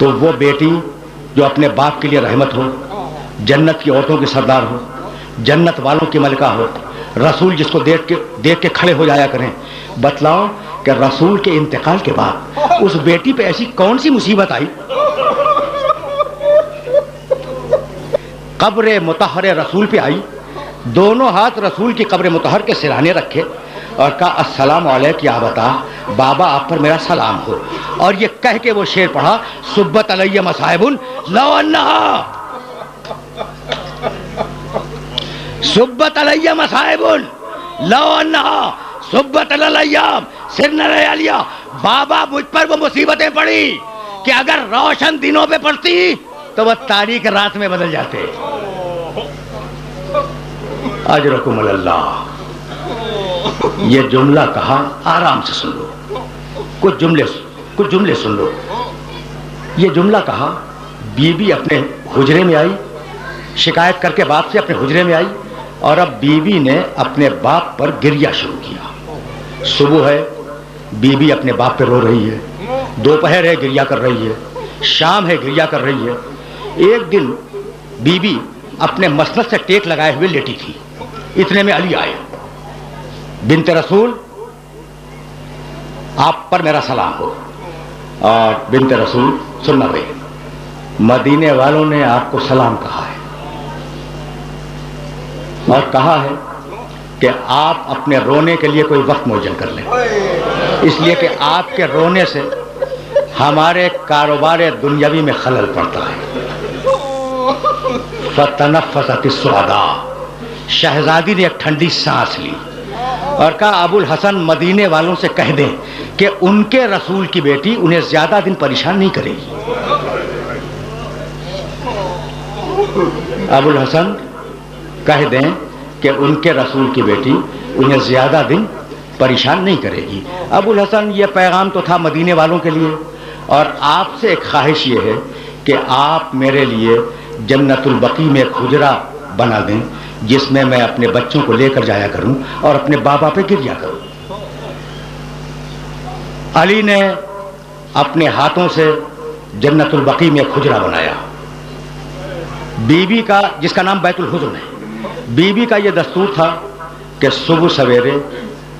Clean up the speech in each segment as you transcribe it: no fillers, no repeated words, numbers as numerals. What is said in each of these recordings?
تو وہ بیٹی جو اپنے باپ کے لیے رحمت ہو، جنت کی عورتوں کی سردار ہو، جنت والوں کی ملکہ ہو، رسول جس کو دیکھ کے کھڑے ہو جایا کریں، بتلاؤ کہ رسول کے انتقال کے بعد اس بیٹی پہ ایسی کون سی مصیبت آئی؟ قبر مطہر رسول پہ آئی، دونوں ہاتھ رسول کی قبر مطہر کے سرانے رکھے اور کہا السلام علیک یا بتا، بابا آپ پر میرا سلام ہو، اور یہ کہہ کے وہ شعر پڑھا صبت علیہ مصائب لو انہا، صبت علیہ مصائب لو انہا صبت الایام سرنا لیالیا، بابا مجھ پر وہ مصیبتیں پڑی کہ اگر روشن دنوں پہ پڑتی تو وہ تاریک رات میں بدل جاتے۔ اجرکم اللہ۔ یہ جملہ کہا، آرام سے سن لو، کچھ جملے سن لو۔ یہ جملہ کہا، بی بی اپنے حجرے میں آئی، شکایت کر کے باپ سے اپنے حجرے میں آئی، اور اب بیوی نے اپنے باپ پر گریہ شروع کیا۔ صبح ہے، بی بی اپنے باپ پہ رو رہی ہے، دوپہر ہے گریہ کر رہی ہے، شام ہے گریہ کر رہی ہے۔ ایک دن بی بی اپنے مسند سے ٹیک لگائے ہوئے لیٹی تھی، اتنے میں علی آئے، بنت رسول آپ پر میرا سلام ہو۔ اور بنت رسول سننا بھائی، مدینے والوں نے آپ کو سلام کہا ہے اور کہا ہے کہ آپ اپنے رونے کے لیے کوئی وقت معین کر لیں، اس لیے کہ آپ کے رونے سے ہمارے کاروبار دنیاوی میں خلل پڑتا ہے۔ فتنفست السعداء، شہزادی نے ایک ٹھنڈی سانس لی اور کہا ابو الحسن مدینے والوں سے کہہ دیں کہ ان کے رسول کی بیٹی انہیں زیادہ دن پریشان نہیں کرے گی۔ ابو الحسن کہہ دیں کہ ان کے رسول کی بیٹی انہیں زیادہ دن پریشان نہیں کرے گی۔ ابو الحسن یہ پیغام تو تھا مدینے والوں کے لیے، اور آپ سے ایک خواہش یہ ہے کہ آپ میرے لیے جنت البقیع میں ایک حجرہ بنا دیں جس میں میں اپنے بچوں کو لے کر جایا کروں اور اپنے بابا پہ گریہ کروں۔ علی نے اپنے ہاتھوں سے جنت البقیع میں ایک حجرہ بنایا۔ بی بی کا، جس کا نام بیت الحزن ہے، بی بی کا یہ دستور تھا کہ صبح سویرے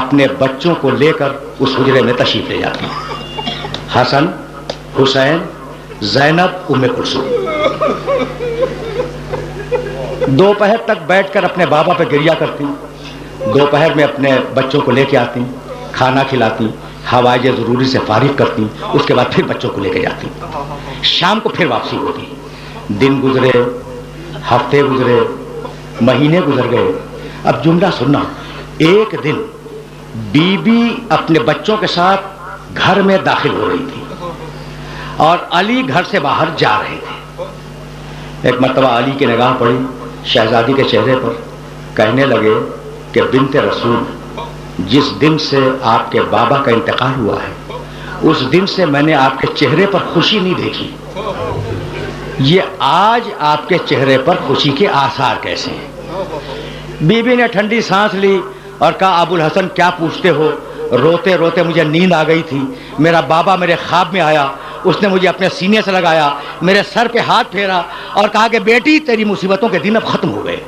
اپنے بچوں کو لے کر اس حجرے میں تشریف لے جاتی، حسن، حسین، زینب، ام کلثوم۔ دوپہر تک بیٹھ کر اپنے بابا پہ گریہ کرتی، دوپہر میں اپنے بچوں کو لے کے آتی، کھانا کھلاتی، حوائج ضروری سے فارغ کرتی، اس کے بعد پھر بچوں کو لے کے جاتی، شام کو پھر واپسی ہوتی۔ دن گزرے، ہفتے گزرے، مہینے گزر گئے۔ اب جملہ سننا، ایک دن بی بی اپنے بچوں کے ساتھ گھر میں داخل ہو رہی تھی اور علی گھر سے باہر جا رہے تھے۔ ایک مرتبہ علی کی نگاہ پڑی شہزادی کے چہرے پر، کہنے لگے کہ بنت رسول، جس دن سے آپ کے بابا کا انتقال ہوا ہے اس دن سے میں نے آپ کے چہرے پر خوشی نہیں دیکھی، یہ آج آپ کے چہرے پر خوشی کے آثار کیسے ہیں؟ بی بی نے ٹھنڈی سانس لی اور کہا ابو الحسن کیا پوچھتے ہو، روتے روتے مجھے نیند آ گئی تھی، میرا بابا میرے خواب میں آیا، اس نے مجھے اپنے سینے سے لگایا، میرے سر پہ ہاتھ پھیرا اور کہا کہ بیٹی تیری مصیبتوں کے دن اب ختم ہو گئے۔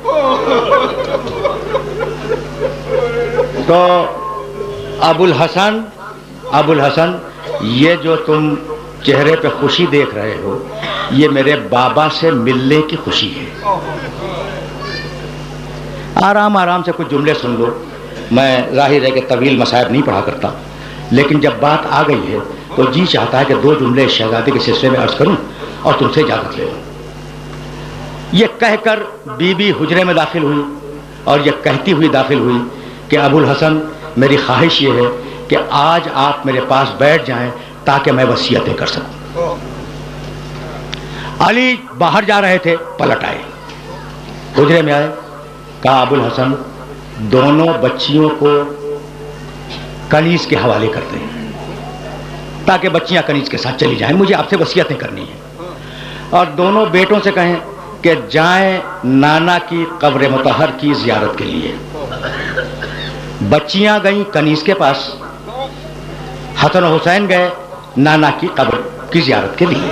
تو ابو الحسن یہ جو تم چہرے پہ خوشی دیکھ رہے ہو یہ میرے بابا سے ملنے کی خوشی ہے۔ آرام آرام سے کچھ جملے سن لو، میں ظاہر ہے کہ طویل مصائب نہیں پڑھا کرتا، لیکن جب بات آ گئی ہے تو جی چاہتا ہے کہ دو جملے شہزادی کے سلسلے میں عرض کروں اور تم سے اجازت لے لوں۔ یہ کہہ کر بی بی حجرے میں داخل ہوئی اور یہ کہتی ہوئی داخل ہوئی کہ ابو الحسن میری خواہش یہ ہے کہ آج آپ میرے پاس بیٹھ جائیں تاکہ میں وصیتیں کر سکوں۔ علی باہر جا رہے تھے، پلٹ آئے، حجرے میں آئے، کہا ابو الحسن دونوں بچیوں کو کنیز کے حوالے کر دیں تاکہ بچیاں کنیز کے ساتھ چلی جائیں، مجھے آپ سے وصیتیں کرنی ہیں، اور دونوں بیٹوں سے کہیں کہ جائیں نانا کی قبر مطہر کی زیارت کے لیے۔ بچیاں گئیں کنیز کے پاس، حسن و حسین گئے نانا کی قبر کی زیارت کے لیے۔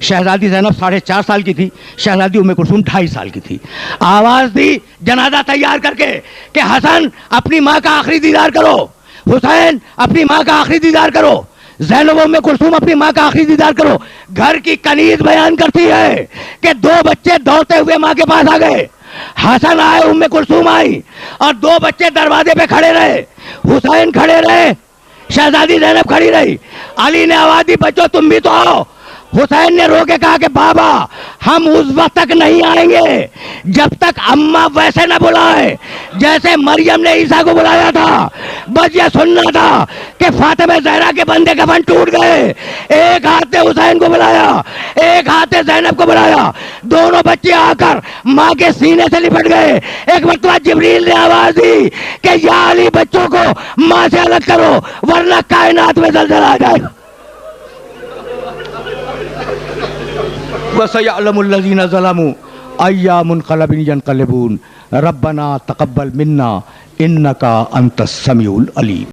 شہزادی زینب 4.5 سال کی تھی، شہزادی ام کلثوم 2.5 سال کی تھی. آواز دی جنازہ تیار کر کے کہ حسن اپنی ماں کا آخری دیدار کرو، حسین اپنی ماں کا آخری دیدار کرو، زینب ام کلثوم اپنی ماں کا آخری دیدار کرو. گھر کی کنیز بیان کرتی ہے کہ 2 بچے دوڑتے ہوئے ماں کے پاس آ گئے. حسن آئے، ام کلثوم آئی، اور 2 بچے دروازے پہ کھڑے رہے. حسین کھڑے رہے، شہزادی زینب کھڑی رہی. علی نے آواز دی بچوں تم بھی تو آؤ. حسین نے رو کے کہا کہ بابا ہم اس وقت تک نہیں آئیں گے جب تک اماں ویسے نہ بلائیں جیسے مریم نے عیسیٰ کو بلایا تھا. بس یہ سننا تھا کہ فاطمہ زہرا کے بندے کفن ٹوٹ گئے. ایک ہاتھ نے حسین کو بلایا، ایک ہاتھ نے زینب کو بلایا. دونوں بچے آ کر ماں کے سینے سے لپٹ گئے. ایک مرتبہ جبریل نے آواز دی کہ یا علی بچوں کو ماں سے الگ کرو ورنہ کائنات میں زلزلہ آ جائے گا. وَسَيَعْلَمُ الَّذِينَ ظَلَمُوا أَيَّ مُنْقَلَبٍ يَنْقَلِبُونَ رَبَّنَا تَقَبَّلْ مِنَّا إِنَّكَ أَنْتَ السَّمِيعُ الْعَلِيمُ.